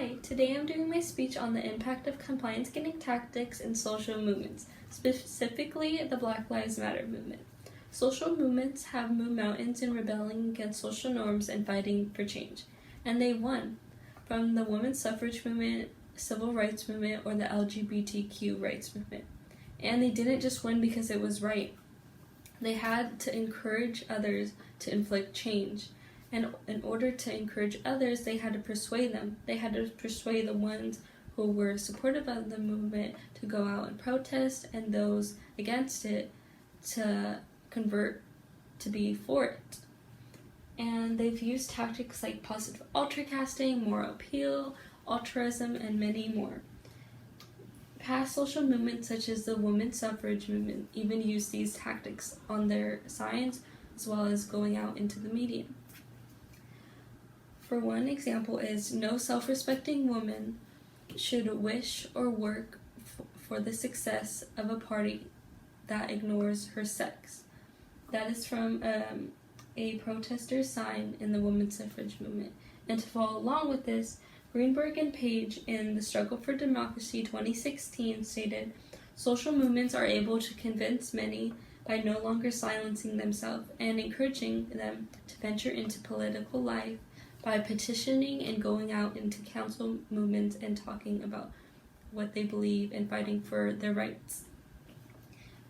Hi, today I'm doing my speech on the impact of compliance-getting tactics in social movements, specifically the Black Lives Matter movement. Social movements have moved mountains in rebelling against social norms and fighting for change, and they won. From the women's suffrage movement, civil rights movement, or the LGBTQ rights movement. And they didn't just win because it was right. They had to encourage others to inflict change. And in order to encourage others, they had to persuade them. They had to persuade the ones who were supportive of the movement to go out and protest, and those against it to convert to be for it. And they've used tactics like positive ultracasting, moral appeal, altruism, and many more. Past social movements such as the women's suffrage movement even used these tactics on their signs as well as going out into the media. For one example is, no self-respecting woman should wish or work for the success of a party that ignores her sex. That is from a protester sign in the women's suffrage movement. And to follow along with this, Greenberg and Page in The Struggle for Democracy 2016 stated, social movements are able to convince many by no longer silencing themselves and encouraging them to venture into political life by petitioning and going out into council movements and talking about what they believe and fighting for their rights.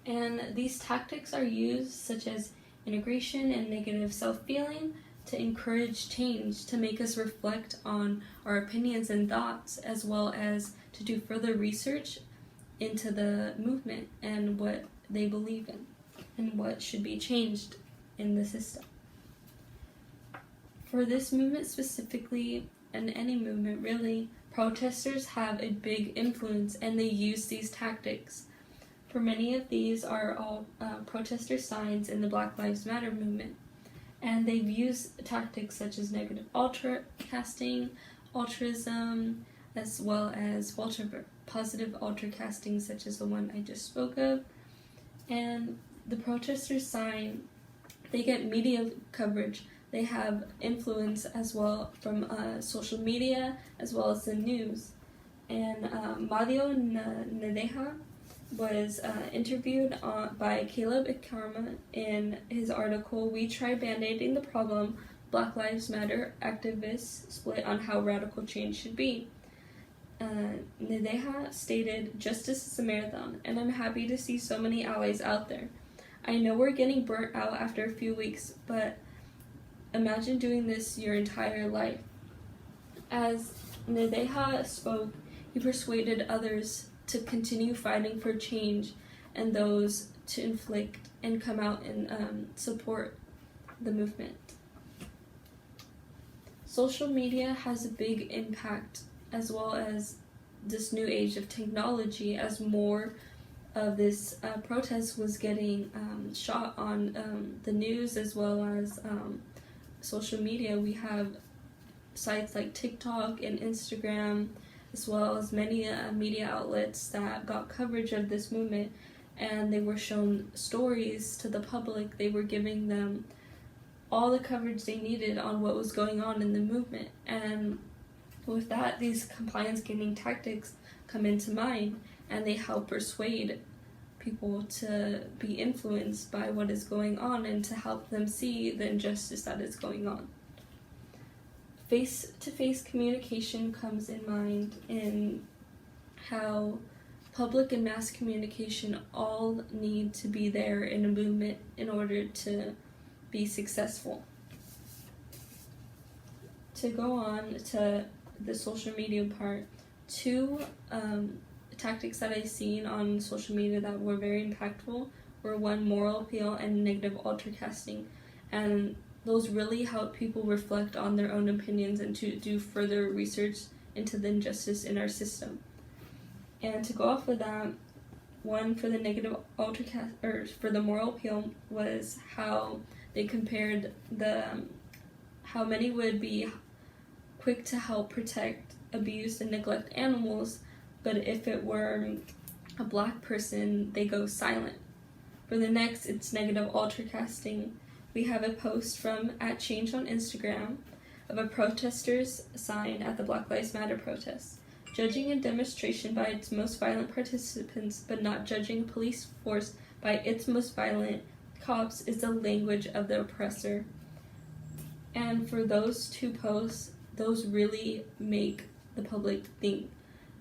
And these tactics are used, such as integration and negative self-feeling, to encourage change, to make us reflect on our opinions and thoughts, as well as to do further research into the movement and what they believe in and what should be changed in the system. For this movement specifically, and any movement really, protesters have a big influence and they use these tactics. For many of these are all protester signs in the Black Lives Matter movement. And they've used tactics such as negative ultracasting, altruism, as well as positive ultracasting, such as the one I just spoke of. And the protester sign, they get media coverage. They have influence as well from social media as well as the news. And Mario Nadeja was interviewed by Caleb Ikarma in his article, We Try Band-Aiding the Problem, Black Lives Matter Activists Split on How Radical Change Should Be. Nadeja stated, justice is a marathon, and I'm happy to see so many allies out there. I know we're getting burnt out after a few weeks, but imagine doing this your entire life. As Nadeja spoke, he persuaded others to continue fighting for change and those to inflict and come out and support the movement. Social media has a big impact, as well as this new age of technology, as more of this protest was getting shot on the news as well as social media. We have sites like TikTok and Instagram, as well as many media outlets that got coverage of this movement, and they were shown stories to the public. They were giving them all the coverage they needed on what was going on in the movement. And with that, these compliance-getting tactics come into mind, and they help persuade people to be influenced by what is going on and to help them see the injustice that is going on. Face-to-face communication comes in mind in how public and mass communication all need to be there in a movement in order to be successful. To go on to the social media part, two tactics that I've seen on social media that were very impactful were, one, moral appeal and negative ultracasting. And those really help people reflect on their own opinions and to do further research into the injustice in our system. And to go off of that, one for the negative for the moral appeal was how they compared how many would be quick to help protect, abuse, and neglect animals, but if it were a Black person, they go silent. For the next, it's negative ultracasting. We have a post from @Change on Instagram of a protester's sign at the Black Lives Matter protests. Judging a demonstration by its most violent participants, but not judging a police force by its most violent cops, is the language of the oppressor. And for those two posts, those really make the public think.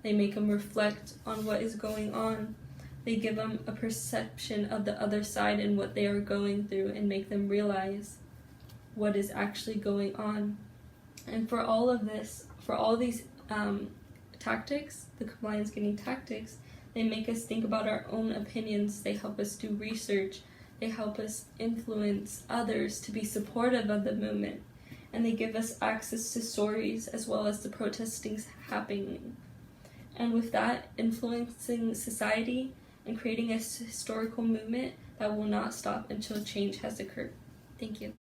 They make them reflect on what is going on. They give them a perception of the other side and what they are going through, and make them realize what is actually going on. And for all of this, for all these tactics, the compliance getting tactics, they make us think about our own opinions. They help us do research. They help us influence others to be supportive of the movement. And they give us access to stories as well as the protesting happening. And with that, influencing society and creating a historical movement that will not stop until change has occurred. Thank you.